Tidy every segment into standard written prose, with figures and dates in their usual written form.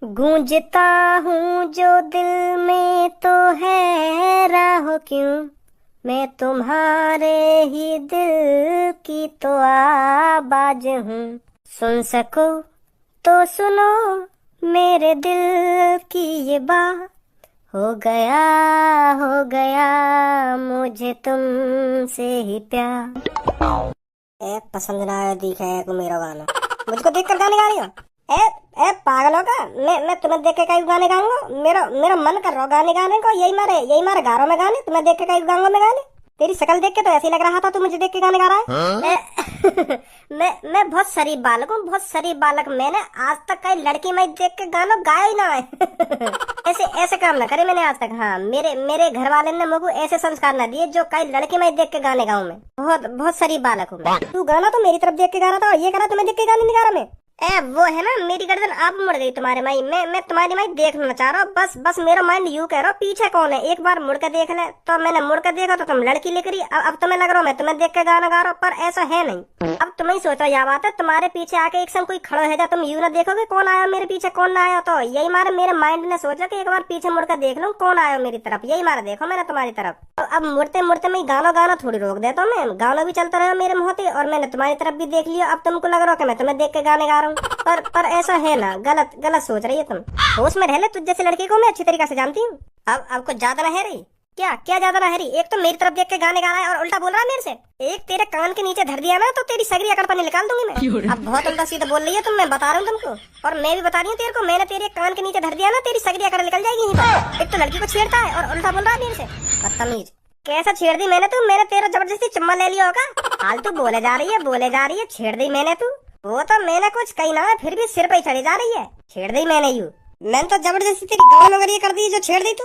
गूंजता हूँ जो दिल में तो है राह क्यों, मैं तुम्हारे ही दिल की तो आवाज हूँ। सुन सको तो सुनो मेरे दिल की ये बात, हो गया मुझे तुमसे ही प्यार। ए पसंद ना आया दिखा है को मेरा गाना, मुझको देख कर गाने गा रही हो? ए पागल हो का? मैं तुम्हें देख के कई गाने गाऊंगा? मेरा मन कर रहा गाने गाने को, यही मारे गा रहा मैं गाने, तुम्हें देख के कई गाऊंगा मैं गाने। तेरी शक्ल देख के तो ऐसे लग रहा था तू मुझे देख के गाने गा रहा है। मैं बहुत शरीफ बालक हूँ, बहुत शरीफ बालक। मैंने आज तक कई लड़की में देख के गाना गाया ही ना है। ऐसे काम ना करे मैंने आज तक। हाँ, मेरे घर वाले ने मुझको ऐसे संस्कार ना दिए जो कई लड़की में देख के गाने गाऊं मैं। बहुत शरीफ बालक हूँ मैं। तू गाना तो मेरी तरफ देख के गा रहा था और ये करा तुम्हें देख के गाने नहीं गा रहा मैं। वो है ना मेरी गर्दन आप मुड़ गई तुम्हारे माई, मैं तुम्हारी माई देखना चाह रहा हूँ। बस मेरा माइंड यूं कह रहा पीछे कौन है, एक बार मुड़ के देख ले। तो मैंने मुड़ के देखा तो तुम लड़की लिख रही। अब तुम्हें लग रहा हूँ मैं तुम्हें देख के गाना गा रहा हूँ, पर ऐसा है नहीं। अब तुम्हें सोचो यह बात है, तुम्हारे पीछे आके एक संग कोई खड़ो है जा, तुम यूं ना देखोगे कौन आया मेरे पीछे कौन ना आया। तो यही मारे मेरे माइंड ने सोचा कि एक बार पीछे मुड़ के देख लूं कौन आया मेरी तरफ। यही मारे देखो मैंने तुम्हारी तरफ। तो अब मुड़ते मुड़ते मैं गाना थोड़ी रोक देता हूँ। मैं गाना भी चलता रहा मेरे मुँह और मैंने तुम्हारी तरफ भी देख लिया। अब तुमको लग रहा है मैं तुम्हें देख के गाने गा रहा हूँ, पर ऐसा है ना, गलत सोच रही है तुम। होश में रह ले, तुझ जैसे लड़की को मैं अच्छी तरीके से जानती हूँ। अब कुछ ज्यादा ना है रही क्या ज्यादा ना है रही। एक तो मेरी तरफ देख के गाने गा रहा है और उल्टा बोल रहा है मेरे से। एक तेरे कान के नीचे धर दिया ना तो तेरी सगरी अकड़ पर निकाल दूंगी मैं। अब बहुत उल्टा सीधा बोल रही है तुम, मैं बता रहा हूँ तुमको, और मैं भी बता रही हूँ तेरे को। मैंने तेरे कान के नीचे धर दिया ना तेरी सगरी अकड़ निकल जाएगी। एक तो लड़की को छेड़ता है और उल्टा बोल रहा है मेरे से। बदतमीज, कैसा छेड़ दी मैंने तू? मैंने तेरा जबरदस्ती चुम्मा ले लिया होगा। फालतू बोले जा रही है। छेड़ दी मैंने तू? वो तो मैंने कुछ कही ना, फिर भी सिर पे ही चढ़ी जा रही है। छेड़ दी मैंने यूं? मैंने तो जबरदस्ती तेरी गाल वगैरह कर दी जो छेड़ दी तू।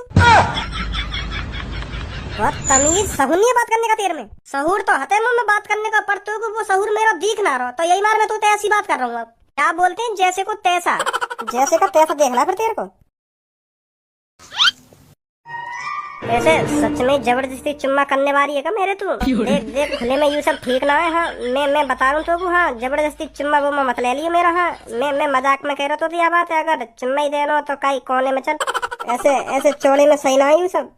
बहुत तमीज सहूर नहीं है बात करने का तेरे में। सहूर तो हते मुंह में बात करने का, पर तू को वो सहूर मेरा दिख ना रहा। तो यही मार मैं तो ऐसी बात कर रहा हूँ। अब क्या बोलते हैं, जैसे को तैसा, जैसे का तैसा देखना फिर तेरे को। ऐसे सच में जबरदस्ती चुम्मा करने वाली है क्या मेरे तू? देख खुले में यूं सब ठीक ना है। हाँ, मैं बता रहा हूँ तो हाँ, जबरदस्ती चुम्मा वो मत ले लियो मेरा। हाँ, मैं मजाक में कह रहा तो यह बात है, अगर चुम्मा ही देना तो कई कोने में चल। ऐसे चौड़े में सही ना है यूं सब।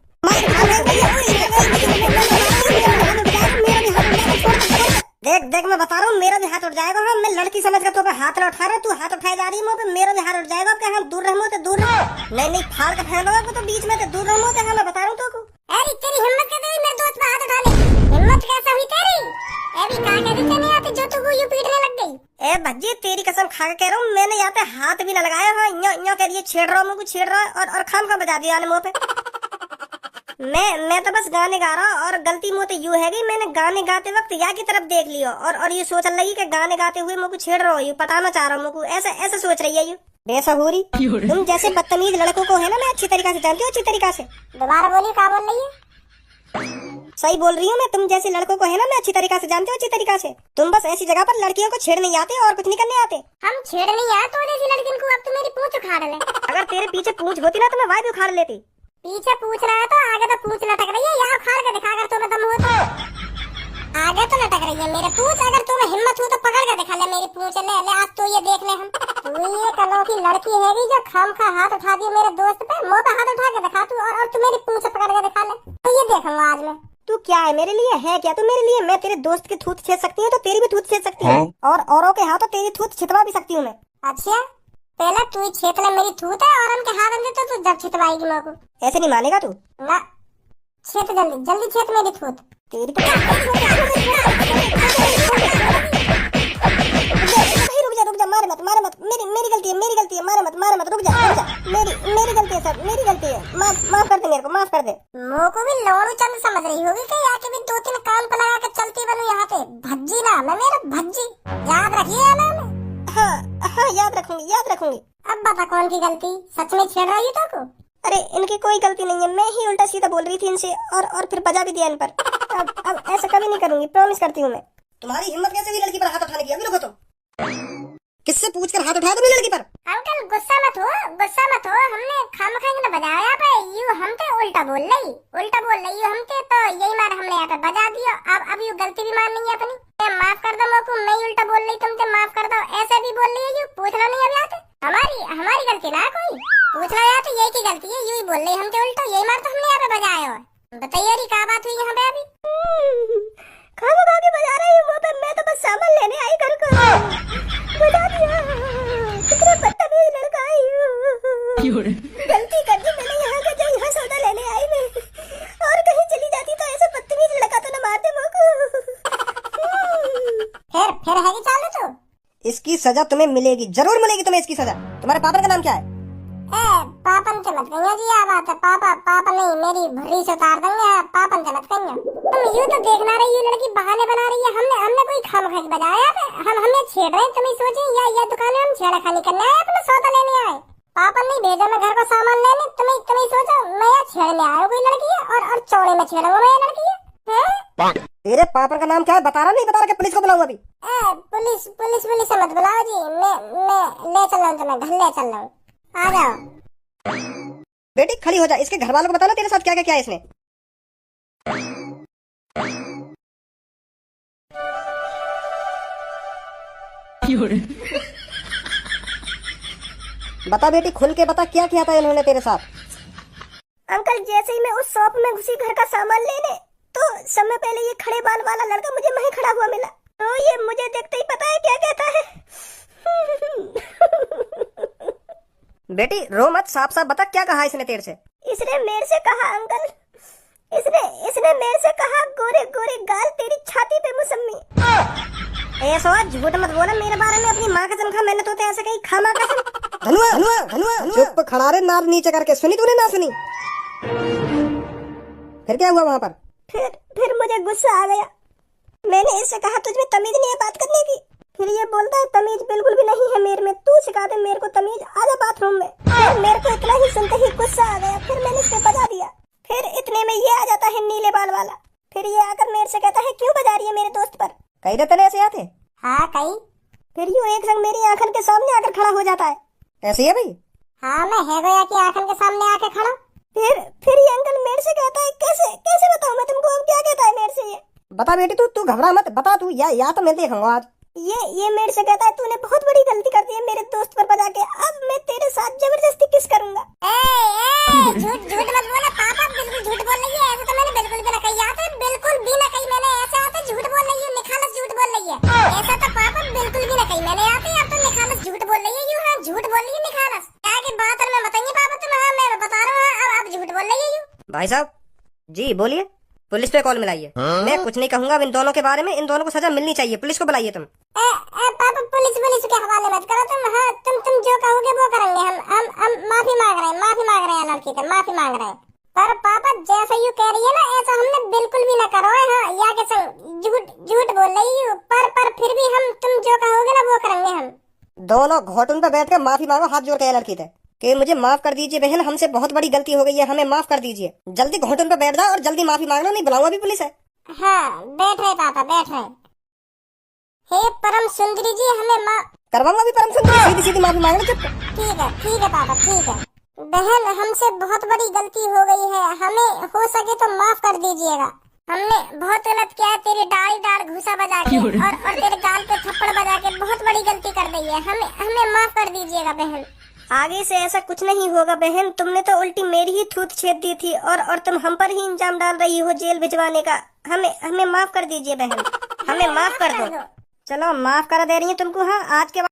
देख मैं बता रहा हूँ, मेरा भी हाथ उठ जाएगा। हाँ, मैं लड़की समझ कर तो हाथ ना उठा रहा, तू हाथ उठाई जा रही है मुँह पे, मेरा भी हाथ उठ जाएगा। क्या हम दूर रहो तो दूर रहो, नहीं फाड़ के फेंक दो तो बीच में तो दूर रहो। हाँ, मैं बता रहा हूँ तो। अरे तेरी हिम्मत कैसे हुई मेरे दोस्त पे हाथ उठाने? हिम्मत कैसे हुई तेरी? अभी कहाँ कहती नहीं आती जो तू यूं पीटने लग गई? भज्जी तेरी कसम खा के कह रहा हूँ, मैंने यहाँ पे हाथ भी न लगाया। हाँ, यो कह रही छेड़ रहा हूँ, मुझको छेड़ रहा है और खाम खा बजा दिया मुँह पे। मैं तो बस गाने गा रहा हूँ, और गलती मुझे यूँ है कि मैंने गाने गाते वक्त यहाँ की तरफ देख लियो और ये सोच लगी कि गाने गाते हुए मुझको छेड़ रहा हूँ, पटाना चाह रहा हूँ मुझको। ऐसे सोच रही है यू बेसहूरी। तुम जैसे बदतमीज लड़कों को है ना मैं अच्छी तरीके से जानती हूँ, अच्छी तरीके से। दोबारा बोलिए, क्या बोल रही है? सही बोल रही हूँ मैं, तुम जैसे लड़कों को है ना मैं अच्छी तरीके से जानती हूँ, अच्छी तरीके से। तुम बस ऐसी जगह पर लड़कियों को छेड़ नहीं आते और कुछ नहीं करने आते। हम छेड़ नहीं आए तो जैसी लड़कियों को। अब तो मेरी पूंछ उखाड़ ले। अगर तेरे पीछे पूंछ होती ना तो मैं वाई भी उखाड़ लेती। पीछे पूछ रहा है तो आगे तो पूछ लटक रही है। यहाँ उखाड़ के दिखा, अगर तुम्हें दम हो तो। आगे तो लटक रही है मेरे पूंछ, अगर तुम्हें हिम्मत हो तो पकड़ के दिखा ले मेरी पूंछ। ले आज तो ये देख ले हम। तू ये कलों की लड़की है जो खाम खा हाथ उठा दिया मेरे दोस्त पे। मुंह पे हाथ उठा के दिखा तू, और तू मेरी पूंछ पकड़ के दिखा ले तो ये देखूंगा आज मैं। तू क्या है मेरे लिए? है क्या तू मेरे लिए? मैं तेरे दोस्त की थूत छेद सकती हूँ तो तेरी भी थूत छेद सकती हूँ, और औरों के हाथों तेरी थूत छितवा भी सकती हूँ मैं। अच्छा, पहले तू ही छेद ले मेरी थूत है, और उनके हाथ अंदर तो तू जब छितवाएगी मेरे को। ऐसे नहीं मानेगा तू ना। छेद जल्दी छेद मेरी थूत। तेरी रुक जा, मारे मत, मेरी गलती है, मारे मत, रुक जा, मेरी गलती है सर, मेरी गलती है। माफ कर दे मेरे को, माफ कर दे। मुँह को भी लोड़ू चंद समझ रही होगी कि आके भी 2-3 कान पे लगा के चलती बनू यहाँ पे। भज्जी ना मैं, मेरा भज्जी याद रखिए ना। हाँ याद रखूंगी। अब बता कौन की गलती? सच में छेड़ रही तो को? अरे इनकी कोई गलती नहीं है, मैं ही उल्टा सीधा बोल रही थी इनसे, और फिर बजा भी दिया इन पर। अब ऐसा कभी नहीं करूंगी, प्रॉमिस करती हूँ मैं। तुम्हारी हिम्मत कैसे हुई लड़की पर हाथ उठाने की? अभी रुको तो, किससे पूछ कर हाथ उठाया तुमने लड़की पर? अंकल गुस्सा मत हो, हमने खामखा ना बजाया पे यू, हम पे उल्टा बोल रही हम पे, तो यही मार हमने यहाँ पे बजा दिया। अब यू गलती भी माननी है अपनी। माफ कर दो मोकू, मैं उल्टा बोल रही तुमसे, माफ कर दो। ऐसे भी बोल रही है गलती ना कोई पूछ रहा यार, तो यही की गलती है, यूं ही बोल रही हमके उल्टा, यही मार तो हमने यहाँ पे बजाया हो। बताइए यार क्या बात हुई यहाँ पे अभी? खाना खा के बजा रही हूँ मुँह पे, मैं तो बस सामान लेने आई घर को, बजा दिया। कितने बदतमीज लड़का आई हूँ, गलती कर दी मैंने यहाँ का, जो यहाँ सौदा लेने आई मैं, और कहीं चली जाती तो ऐसे बदतमीज लड़का तो न मारते मुँह को। फिर है कि चालू तो इसकी सजा तुम्हें मिलेगी, जरूर मिलेगी तुम्हें इसकी सजा। तुम्हारे पापा का नाम क्या है? पापन से मत कहियो जी, क्या बात है? पापा नहीं, मेरी भरी से उतार देंगे, पापन से मत कहियो। तुम यूं तो देखना रही, ये लड़की बहाने बना रही है, हमने कोई खामखा बजाया है, हमें छेड़ रहे हैं, तुम ही सोचे या दुकान में हम छेड़खानी करने आए, अपना सौदा लेने आए। पापा नहीं भेजा मैं घर को सामान लेने, तुम ही सोचो मैं यहाँ छेड़ने आया कोई लड़की है, और चौड़े में छेड़ूंगा मैं ये लड़की है। तेरे पापा का नाम क्या है? बता रहा नहीं बता रहा, पुलिस को बुलाऊं अभी? पुलिस से मत बुलाओ जी, मैं ले चल रहा हूँ, तुम्हें घर ले चल रहा हूँ, आ जाओ। बेटी खड़ी हो जा, इसके घर वालों को बताना तेरे साथ क्या क्या किया है इसने। बता बेटी, खुल के बता क्या किया था इन्होंने तेरे साथ? अंकल, जैसे ही मैं उस शॉप में घुसी घर का सामान लेने, तो समय पहले ये खड़े बाल वाला लड़का मुझे वहीं खड़ा हुआ मिला, तो ये मुझे देखते ही पता है क्या कहता है। बेटी रो मत, साफ साफ बता क्या कहा इसने तेरे से? इसने मेरे से कहा अंकल, इसने मेरे से कहा गोरे गोरे गाल तेरी छाती पे मुसम्मी। ऐसा झूठ मत बोला मेरे बारे में, अपनी माँ कसम खा, मैंने तो ऐसे कहीं खामा कसम। धनुआ चुप खड़ा रे, नार नीचे करके। सुनी तूने ना सुनी? फिर क्या हुआ वहाँ पर? फिर मुझे गुस्सा आ गया, मैंने इससे कहा तुझमें तमीज नहीं है बात करने की। फिर ये बोलता है तमीज बिल्कुल भी नहीं है मेरे में, तू सिखा दे मेरे को तमीज, आजा बाथरूम में। फिर मेरे को इतना ही सुनते ही गुस्सा आ गया, फिर मैंने इसे बजा दिया। फिर इतने में ये आ जाता है नीले बाल वाला, फिर ये आकर मेरे से कहता है क्यों बजा रही है मेरे दोस्त पर? कई रहते ऐसे आते? हाँ कई। फिर यूं एक संग मेरी आंखन के सामने आकर खड़ा हो जाता है। ऐसे है भाई? हाँ मैं है गया कि आंखन के सामने आके खड़ा। फिर ये अंकल मेरे से कहता है, कैसे बताऊं मैं तुमको अब क्या कहता है मेरे से ये? बता बेटी, तू घबरा मत, बता तू, या तो मैं देखूंगा आज। ये मेरे से कहता है तूने बहुत बड़ी गलती कर दी है मेरे दोस्त पर बजा के, अब मैं तेरे साथ जबरदस्ती किस करूंगा। झूठ मत बोला, पापा बिल्कुल झूठ बोल रही है, ऐसा तो मैंने बिल्कुल भी ना कही, आते बिल्कुल भी ना कही मैंने, ऐसे आते झूठ बोल रही है, निखालस झूठ बोल रही है, ऐसा तो पापा बिल्कुल भी ना कही मैंने, आते अब तो निखालस झूठ बोल रही है, यूं हाँ झूठ बोल रही है निखालस, क्या की बात है मैं बताइए पापा तुम, हाँ मैं बता रहा हूँ, अब झूठ बोल रही है यूं। भाई साहब जी बोलिए, पुलिस पे कॉल मिलाइए। मैं कुछ नहीं कहूंगा अब इन दोनों के बारे में, इन दोनों को सजा मिलनी चाहिए, पुलिस को बुलाइए तुम। पापा पुलिस के हवाले मत करो तुम, हाँ तुम जो कहोगे वो करेंगे, हम माफी मांग रहे हैं लड़की से, माफी मांग रहे हैं, पर पापा जैसा यू कह रही है ना ऐसा हमने बिल्कुल भी ना करो है, हाँ या के संग झूठ बोल रही हूँ, पर फिर भी हम तुम जो कहोगे ना वो करेंगे हम। दोनों घोटन पे बैठ कर माफी मांगो, हाथ जोड़ के लड़की से कि मुझे माफ कर दीजिए बहन, हमसे बहुत बड़ी गलती हो गई है, हमें माफ कर दीजिए। जल्दी घोटन पे बैठ जाओ और जल्दी माफी मांगना, नहीं बुलाऊंगा अभी पुलिस है। हाँ बैठ रहे पापा बैठ रहे। हे परम सुंदरी जी हमें करवाऊंगा अभी परम सुंदरी, सीधी माफी मांगना। चुप। ठीक है पापा ठीक है। बहन हमसे बहुत बड़ी गलती हो गई है, हमें हो सके तो माफ कर दीजिएगा, हमने बहुत गलत किया है, तेरी डाल घुसा बजा के और तेरे गाल पे थप्पड़ बजा के बहुत बड़ी गलती कर दी है, हमें माफ कर दीजिएगा बहन। आगे से ऐसा कुछ नहीं होगा बहन, तुमने तो उल्टी मेरी ही थूत छेद दी थी, और तुम हम पर ही इंजाम डाल रही हो जेल भिजवाने का। हमें माफ कर दीजिए बहन, हमें माफ कर दो। चलो माफ कर दे रही हूँ तुमको, हाँ आज के बाद